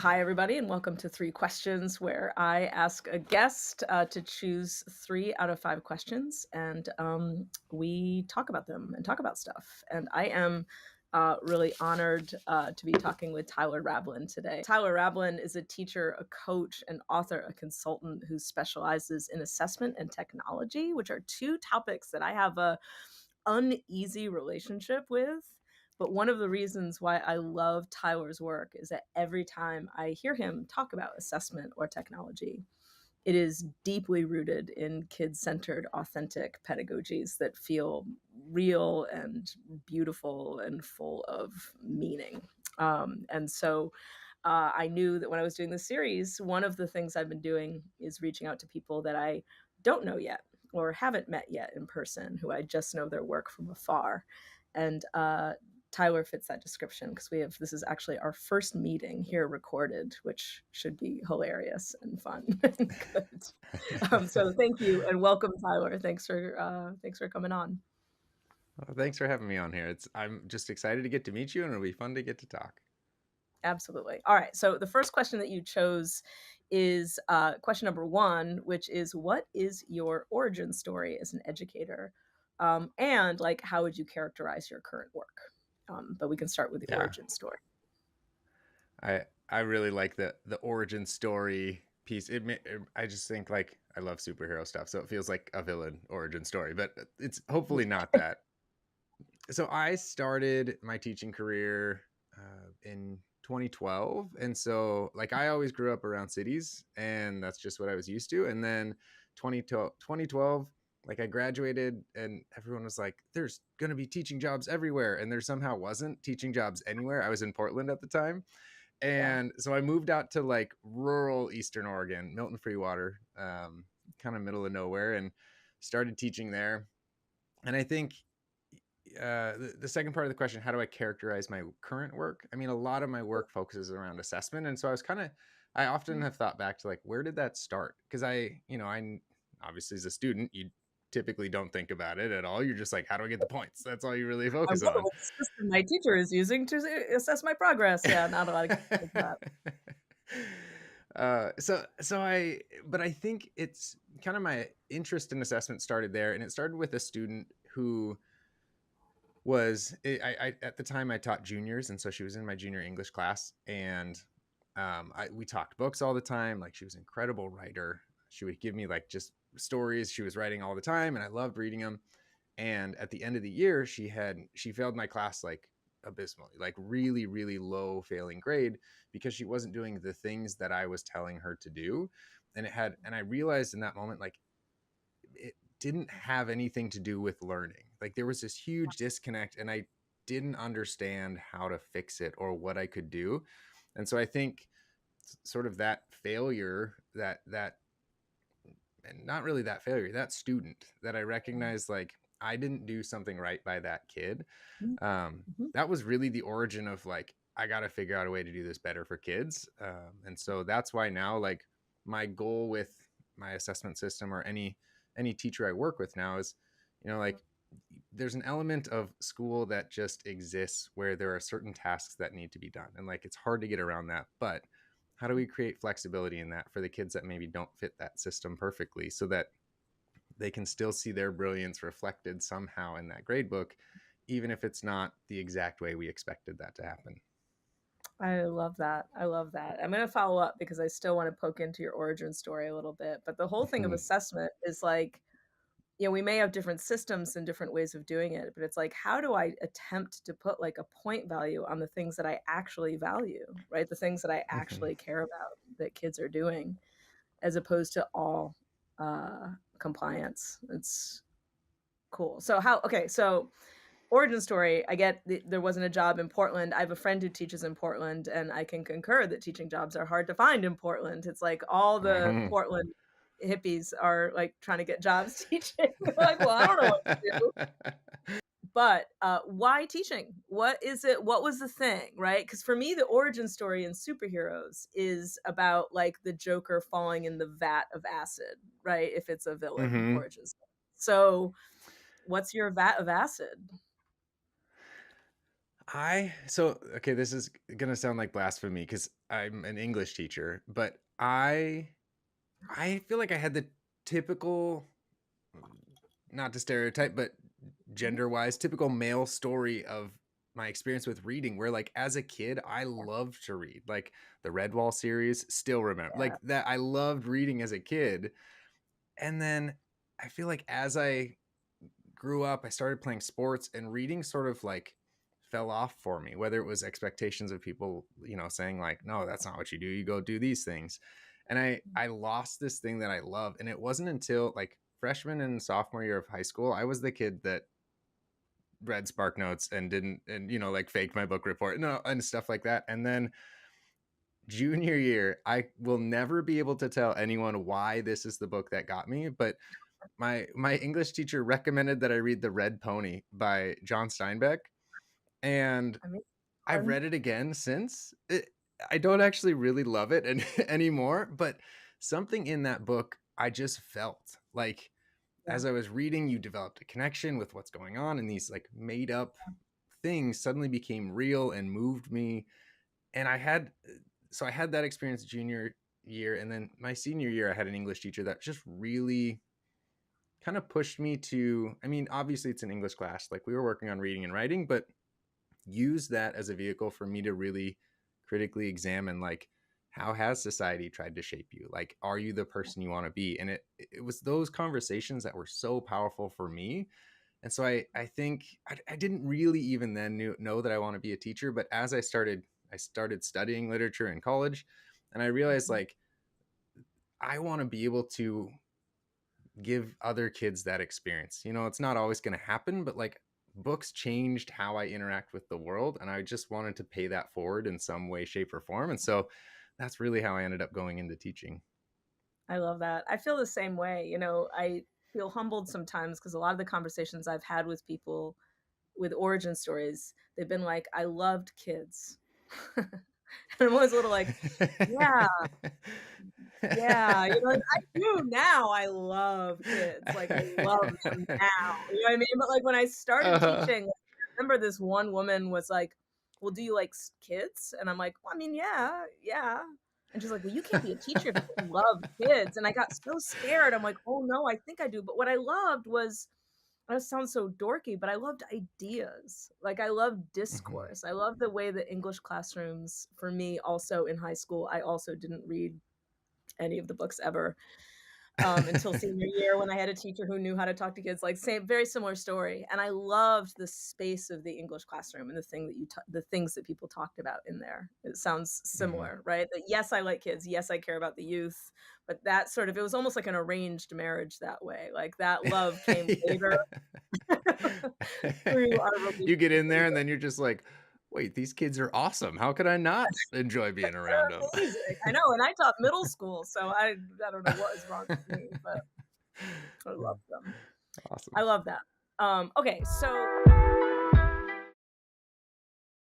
Hi, everybody, and welcome to Three Questions, where I ask a guest to choose three out of five questions, and we talk about them and talk about stuff. And I am really honored to be talking with Tyler Rablin today. Tyler Rablin is a teacher, a coach, an author, a consultant who specializes in assessment and technology, which are two topics that I have a uneasy relationship with. But one of the reasons why I love Tyler's work is that every time I hear him talk about assessment or technology, it is deeply rooted in kid centered, authentic pedagogies that feel real and beautiful and full of meaning. I knew that when I was doing this series, one of the things I've been doing is reaching out to people that I don't know yet or haven't met yet in person, who I just know their work from afar. And Tyler fits that description because this is actually our first meeting here recorded, which should be hilarious and fun and good. So thank you and welcome, Tyler. Thanks for coming on. Well, thanks for having me on here. I'm just excited to get to meet you, and it'll be fun to get to talk. Absolutely. All right. So the first question that you chose is question number one, which is, what is your origin story as an educator? And like, how would you characterize your current work? But we can start with the Yeah, origin story. I really like the origin story piece. I just think like I love superhero stuff, so it feels like a villain origin story, but it's hopefully not that. So I started my teaching career in 2012, and so like I always grew up around cities, and that's just what I was used to. And then 2012, like I graduated, and everyone was like, "There's going to be teaching jobs everywhere," and there somehow wasn't teaching jobs anywhere. I was in Portland at the time, Yeah. and so I moved out to like rural Eastern Oregon, Milton Freewater, kind of middle of nowhere, and started teaching there. And I think the second part of the question, how do I characterize my current work? I mean, a lot of my work focuses around assessment. And so I often have thought back to like, where did that start? Because I obviously as a student, you typically don't think about it at all. You're just like, how do I get the points? That's all you really I focus wonder on. what system my teacher is using to assess my progress. Yeah, not a lot of kids think that. But I think it's kind of my interest in assessment started there, and it started with a student who at the time I taught juniors, and so she was in my junior English class, and we talked books all the time. Like, she was an incredible writer. She would give me like just stories she was writing all the time, and I loved reading them. And at the end of the year, she failed my class like abysmally, like really really low failing grade, because she wasn't doing the things that I was telling her to do. And I realized in that moment, like, it didn't have anything to do with learning. Like, there was this huge disconnect, and I didn't understand how to fix it or what I could do. And so I think sort of that failure, that and not really that failure, that student that I recognized, like, I didn't do something right by that kid. Mhm, mhm. That was really the origin of like, I got to figure out a way to do this better for kids. And so that's why now, like, my goal with my assessment system, or any teacher I work with now, is, like, there's an element of school that just exists where there are certain tasks that need to be done, and like it's hard to get around that. But how do we create flexibility in that for the kids that maybe don't fit that system perfectly, so that they can still see their brilliance reflected somehow in that grade book, even if it's not the exact way we expected that to happen? I love that. I love that. I'm going to follow up because I still want to poke into your origin story a little bit. But the whole thing of assessment is like, we may have different systems and different ways of doing it, but it's like, how do I attempt to put like a point value on the things that I actually value, right? The things that I Mhm. actually care about that kids are doing, as opposed to all compliance. It's cool. So origin story, I get there wasn't a job in Portland. I have a friend who teaches in Portland, and I can concur that teaching jobs are hard to find in Portland. It's like all the Mhm. Portland hippies are like trying to get jobs teaching. Like, well, I don't know what to do. But why teaching? What is it? What was the thing, right? Because for me, the origin story in superheroes is about like the Joker falling in the vat of acid, right? If it's a villain Mhm. origin story. So, what's your vat of acid? Okay, this is gonna sound like blasphemy because I'm an English teacher, but I feel like I had the typical, not to stereotype, but Mhm. gender wise, typical male story of my experience with reading, where like as a kid, I Yeah, loved to read. Like the Redwall series, still remember yeah, like that. I loved reading as a kid. And then I feel like as I grew up, I started playing sports and reading sort of like fell off for me, whether it was expectations of people, saying like, no, that's not what you do. You go do these things. And I lost this thing that I love. And it wasn't until like freshman and sophomore year of high school, I was the kid that read Spark Notes and didn't, and like faked my book report and stuff like that. And then junior year, I will never be able to tell anyone why this is the book that got me, but my English teacher recommended that I read The Red Pony by John Steinbeck, and I mean, I've fun. read it again since. I don't actually really love it anymore, but something in that book I just felt like Yeah, as I was reading, you developed a connection with what's going on, and these like made up things suddenly became real and moved me. And I had that experience junior year, and then my senior year, I had an English teacher that just really kind of pushed me to, I mean, obviously it's an English class, like we were working on reading and writing, but use that as a vehicle for me to really critically examine like how has society tried to shape you? Like are you the person you want to be? And it was those conversations that were so powerful for me. And so I think I didn't really even then know that I want to be a teacher, but as I started studying literature in college, and I realized mhm. like I want to be able to give other kids that experience. It's not always going to happen, but like books changed how I interact with the world. And I just wanted to pay that forward in some way, shape, or form. And so that's really how I ended up going into teaching. I love that. I feel the same way. I feel humbled sometimes because a lot of the conversations I've had with people with origin stories, they've been like, "I loved kids." And I'm always a little like, "Yeah, yeah." Like, I do now, I love kids, like, I love them now, you know what I mean? But, like, when I started uh-huh. teaching, like, I remember this one woman was like, "Well, do you like kids?" And I'm like, "Well, I mean, yeah, yeah." And she's like, "Well, you can't be a teacher if you don't love kids." And I got so scared, I'm like, "Oh, no, I think I do." But what I loved was, that sounds so dorky, but I loved ideas. Like, I loved Mhm. discourse. I love the way that English classrooms for me also in high school, I also didn't read any of the books ever, until senior year when I had a teacher who knew how to talk to kids, like, same very similar story, and I loved the space of the English classroom and the things that people talked about in there. It sounds Mhm. similar, right? That, yes, I like kids, yes, I care about the youth, but that sort of, it was almost like an arranged marriage that way, like, that love came later Yeah. through our You get in there and relationship. then you're just like, wait, these kids are awesome. How could I not enjoy being around them? They're amazing. I know, and I taught middle school, so I don't know what is wrong with me, but I love them. I Awesome. love that. Okay, so